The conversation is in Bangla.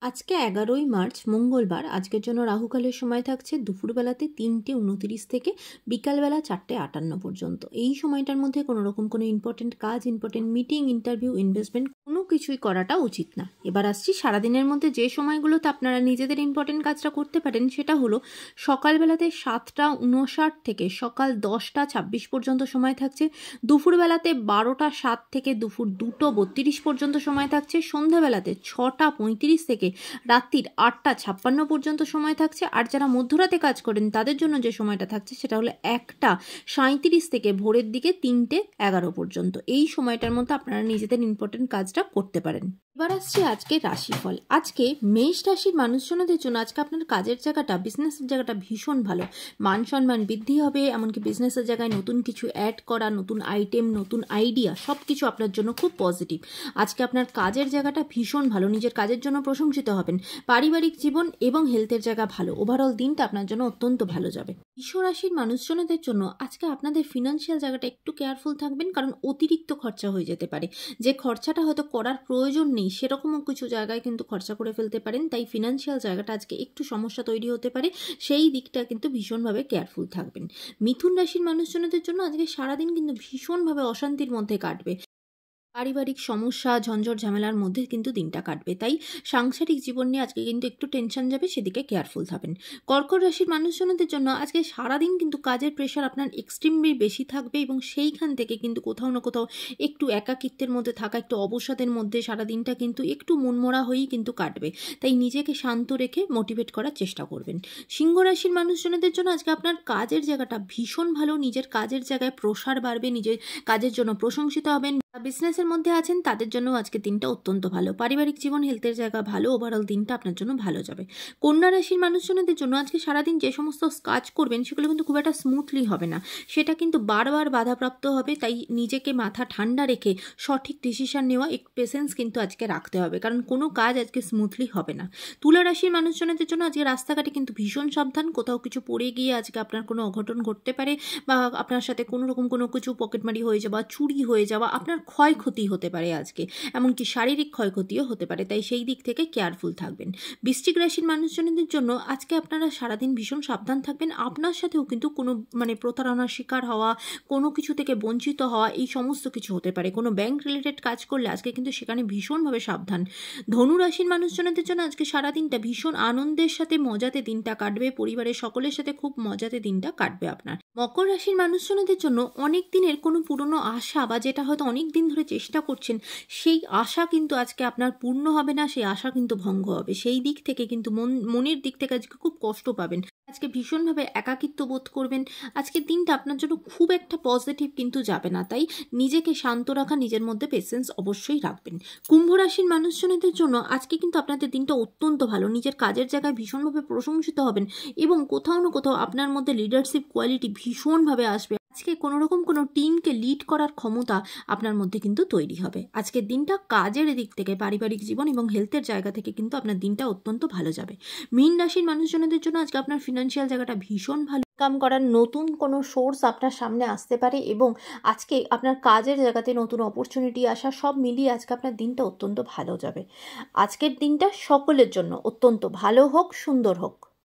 আজকে 11ই মার্চ মঙ্গলবার। আজকের জন্য রাহুকালের সময় থাকছে দুপুরবেলাতে 3টে 29 থেকে বিকালবেলা 4টে 58 পর্যন্ত। এই সময়টার মধ্যে কোনো রকম কোনো ইম্পর্টেন্ট কাজ, ইম্পর্টেন্ট মিটিং, ইন্টারভিউ, ইনভেস্টমেন্ট কোনো কিছুই করাটা উচিত না। এবার আসছি সারাদিনের মধ্যে যে সময়গুলোতে আপনারা নিজেদের ইম্পর্টেন্ট কাজটা করতে পারেন, সেটা হলো সকালবেলাতে 7টা 59 থেকে সকাল 10টা 26 পর্যন্ত সময় থাকছে। দুপুরবেলাতে 12টা 7 থেকে দুপুর 2টো 32 পর্যন্ত সময় থাকছে। সন্ধ্যাবেলাতে 6টা 35 থেকে রাত্রির 8টা 56 পর্যন্ত সময় থাকছে। আর যারা মধ্যরাতে কাজ করেন তাদের জন্য যে সময়টা থাকছে সেটা হলো 1টা 37 থেকে ভোরের দিকে 3টে 11 পর্যন্ত। এই সময়টার মধ্যে আপনারা নিজেদের ইম্পর্টেন্ট কাজটা করতে পারেন। এবার আসছি আজকে রাশিফল। আজকে মেষ রাশির মানুষজনদের জন্য আজকে আপনার কাজের জায়গাটা, বিজনেসের জায়গাটা ভীষণ ভালো। মান সম্মান বৃদ্ধি হবে, এমনকি বিজনেসের জায়গায় নতুন কিছু অ্যাড করা, নতুন আইটেম, নতুন আইডিয়া সব কিছু আপনার জন্য খুব পজিটিভ। আজকে আপনার কাজের জায়গাটা ভীষণ ভালো, নিজের কাজের জন্য প্রশংসিত হবেন। পারিবারিক জীবন এবং হেলথের জায়গা ভালো। ওভারঅল দিনটা আপনার জন্য অত্যন্ত ভালো যাবে। বৃষ রাশির মানুষজনদের জন্য আজকে আপনাদের ফিনান্সিয়াল জায়গাটা একটু কেয়ারফুল থাকবেন, কারণ অতিরিক্ত খরচা হয়ে যেতে পারে। যে খরচাটা হয়তো করার প্রয়োজন নেই সেরকমও কিছু জায়গায় কিন্তু খরচা করে ফেলতে পারেন। তাই ফিনান্সিয়াল জায়গাটা আজকে একটু সমস্যা তৈরি হতে পারে, সেই দিকটা কিন্তু ভীষণভাবে কেয়ারফুল থাকবেন। মিথুন রাশির মানুষজনদের জন্য আজকে সারাদিন কিন্তু ভীষণভাবে অশান্তির মধ্যে কাটবে। পারিবারিক সমস্যা, ঝঞ্ঝট ঝামেলার মধ্যে কিন্তু দিনটা কাটবে। তাই সাংসারিক জীবন নিয়ে আজকে কিন্তু একটু টেনশন যাবে, সেদিকে কেয়ারফুল থাকবেন। কর্কট রাশির মানুষজনদের জন্য আজকে সারাদিন কিন্তু কাজের প্রেশার আপনার এক্সট্রিমলি বেশি থাকবে এবং সেইখান থেকে কিন্তু কোথাও না কোথাও একটু একাকিত্বের মধ্যে থাকা, একটু অবসাদের মধ্যে সারাদিনটা কিন্তু একটু মনমরা হয়েই কিন্তু কাটবে। তাই নিজেকে শান্ত রেখে মোটিভেট করার চেষ্টা করবেন। সিংহ রাশির মানুষজনদের জন্য আজকে আপনার কাজের জায়গাটা ভীষণ ভালো। নিজের কাজের জায়গায় প্রসার বাড়বে, নিজের কাজের জন্য প্রশংসিত হবেন। বিজনেসের মধ্যে আছেন তাদের জন্য আজকে দিনটা অত্যন্ত ভালো। পারিবারিক জীবন, হেলথের জায়গা ভালো। ওভারঅল দিনটা আপনার জন্য ভালো যাবে। কন্যা রাশির মানুষজনদের জন্য আজকে সারাদিন যে সমস্ত কাজ করবেন সেগুলো কিন্তু খুব একটা স্মুথলি হবে না, সেটা কিন্তু বারবার বাধাপ্রাপ্ত হবে। তাই নিজেকে মাথা ঠান্ডা রেখে সঠিক ডিসিশন নেওয়া, একটু পেশেন্স কিন্তু আজকে রাখতে হবে, কারণ কোনো কাজ আজকে স্মুথলি হবে না। তুলা রাশির মানুষজনদের জন্য আজকে রাস্তাঘাটে কিন্তু ভীষণ সাবধান। কোথাও কিছু পড়ে গিয়ে আজকে আপনার কোনো অঘটন ঘটতে পারে, বা আপনার সাথে কোনো রকম কোনো কিছু পকেটমারি হয়ে যাওয়া, চুরি হয়ে যাওয়া, আপনার ক্ষয়ক্ষতি হতে পারে আজকে, এমনকি শারীরিক ক্ষয়ক্ষতিও হতে পারে। তাই সেই দিক থেকে কেয়ারফুল থাকবেন। বৃশ্চিক রাশির মানুষজনদের জন্য আজকে আপনারা সারাদিন ভীষণ সাবধান থাকবেন। আপনার সাথেও কিন্তু কোনো প্রতারণার শিকার হওয়া, কোনো কিছু থেকে বঞ্চিত হওয়া, এই সমস্ত কিছু হতে পারে। কোনো ব্যাংক রিলেটেড কাজ করলে আজকে কিন্তু সেখানে ভীষণভাবে সাবধান। ধনু রাশির মানুষজনদের জন্য আজকে সারাদিনটা ভীষণ আনন্দের সাথে মজাতে দিনটা কাটবে। পরিবারের সকলের সাথে খুব মজাতে দিনটা কাটবে আপনার। মকর রাশির মানুষজনদের জন্য অনেক দিনের কোনো পুরনো আশা, বা যেটা হয়তো অনেক দিন ধরে চেষ্টা করছেন, সেই আশা কিন্তু আজকে আপনার পূর্ণ হবে না, সেই আশা কিন্তু ভঙ্গ হবে। সেই দিক থেকে কিন্তু মনের দিক থেকে আজকে খুব কষ্ট পাবেন। আজকে ভীষণভাবে একাকিত্ব বোধ করবেন। আজকের দিনটা আপনার জন্য খুব একটা পজিটিভ কিন্তু যাবে না। তাই নিজেকে শান্ত রাখা, নিজের মধ্যে পেশেন্স অবশ্যই রাখবেন। কুম্ভ রাশির মানুষজনদের জন্য আজকে কিন্তু আপনাদের দিনটা অত্যন্ত ভালো। নিজের কাজের জায়গায় ভীষণভাবে প্রশংসিত হবেন এবং কোথাও না কোথাও আপনার মধ্যে লিডারশিপ কোয়ালিটি ভীষণভাবে আসবে। আজকে কোনো রকম কোনো টিমকে লিড করার ক্ষমতা আপনার মধ্যে কিন্তু তৈরি হবে। আজকের দিনটা কাজের দিক থেকে, পারিবারিক জীবন এবং হেলথের জায়গা থেকে কিন্তু আপনার দিনটা অত্যন্ত ভালো যাবে। মীন রাশির মানুষজনদের জন্য আজকে আপনার ফিনান্সিয়াল জায়গাটা ভীষণ ভালো। কাম করার নতুন কোনো সোর্স আপনার সামনে আসতে পারে এবং আজকে আপনার কাজের জায়গাতে নতুন অপরচুনিটি আসা, সব মিলিয়ে আজকে আপনার দিনটা অত্যন্ত ভালো যাবে। আজকের দিনটা সকলের জন্য অত্যন্ত ভালো হোক, সুন্দর হোক।